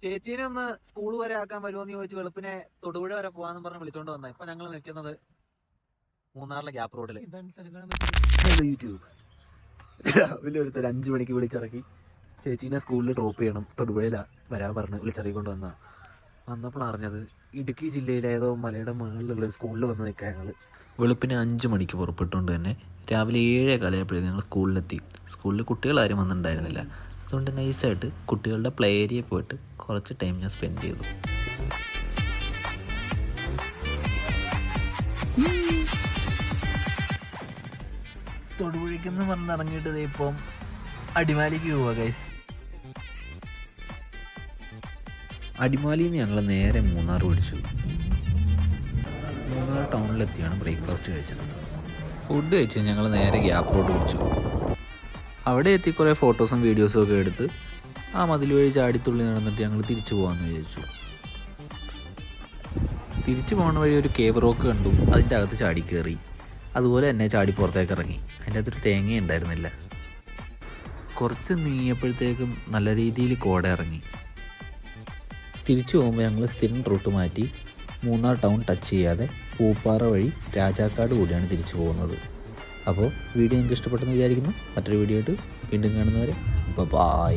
ചേച്ചീനെ ഒന്ന് സ്കൂൾ വരെ ആക്കാൻ വരുമോന്ന് ചോദിച്ച് വെളുപ്പിനെ തൊടുപുഴ വരെ പോവാന്ന് പറഞ്ഞ് വിളിച്ചോണ്ട് വന്നത്. ഇപ്പൊ ഞങ്ങൾ നിൽക്കുന്നത് മൂന്നാറിലെ ഗ്യാപ്പ് റോഡില്. യൂട്യൂബ് രാവിലെ ഒരുത്തർ 5 മണിക്ക് വിളിച്ചിറക്കി ചേച്ചീനെ സ്കൂളിൽ ഡ്രോപ്പ് ചെയ്യണം, തൊടുപുഴയില വരാൻ പറഞ്ഞ് വിളിച്ചിറക്കിക്കൊണ്ട് വന്നപ്പോൾ അറിഞ്ഞത് ഇടുക്കി ജില്ലയിലെ ഏതോ മലയുടെ മുകളിലുള്ള സ്കൂളിൽ വന്ന് നിൽക്കാൻ. ഞങ്ങൾ വെളുപ്പിന് 5 മണിക്ക് പുറപ്പെട്ടുകൊണ്ട് തന്നെ രാവിലെ 7:15 ഞങ്ങൾ സ്കൂളിലെത്തി. സ്കൂളിൽ കുട്ടികളാരും വന്നിട്ടുണ്ടായിരുന്നില്ല. അതുകൊണ്ട് നൈസായിട്ട് കുട്ടികളുടെ പ്ലേ ഏരിയയിൽ പോയിട്ട് കുറച്ച് ടൈം ഞാൻ സ്പെൻഡ് ചെയ്തു. തൊടുപുഴയ്ക്കെന്ന് പറഞ്ഞിറങ്ങിയിട്ട് ഇപ്പം അടിമാലിക്ക് പോവാ ഗൈസ്. അടിമാലിയിൽ നിന്ന് ഞങ്ങൾ നേരെ മൂന്നാർ പിടിച്ചു. മൂന്നാർ ടൗണിലെത്തിയാണ് ബ്രേക്ക്ഫാസ്റ്റ് കഴിച്ചത്. ഫുഡ് കഴിച്ച് ഞങ്ങൾ നേരെ ഗ്യാപ്പ് റോഡ് പിടിച്ചു. അവിടെ എത്തി കുറേ ഫോട്ടോസും വീഡിയോസും ഒക്കെ എടുത്ത് ആ മതിൽ വഴി ചാടിത്തുള്ളി നടന്നിട്ട് ഞങ്ങൾ തിരിച്ചു പോകാമെന്ന് വിചാരിച്ചു. തിരിച്ചു പോകുന്ന വഴി ഒരു കേവ് റോക്ക് കണ്ടു. അതിൻ്റെ അകത്ത് ചാടി കയറി. അതുപോലെ തന്നെ ചാടി പുറത്തേക്ക് ഇറങ്ങി. അതിൻ്റെ അകത്തൊരു തേങ്ങ ഉണ്ടായിരുന്നില്ല. കുറച്ച് നീങ്ങിയപ്പോഴത്തേക്കും നല്ല രീതിയിൽ കോട ഇറങ്ങി. തിരിച്ചു പോകുമ്പോൾ ഞങ്ങൾ സ്ഥിരം റൂട്ട് മാറ്റി മൂന്നാർ ടൗൺ ടച്ച് ചെയ്യാതെ പൂപ്പാറ വഴി രാജാക്കാട് കൂടിയാണ് തിരിച്ചു പോകുന്നത്. അപ്പോൾ വീഡിയോ നിങ്ങൾക്ക് ഇഷ്ടപ്പെട്ടെന്ന് വിചാരിക്കുന്നു. മറ്റൊരു വീഡിയോ ആയിട്ട് വീണ്ടും കാണുന്നവരെ ബൈ.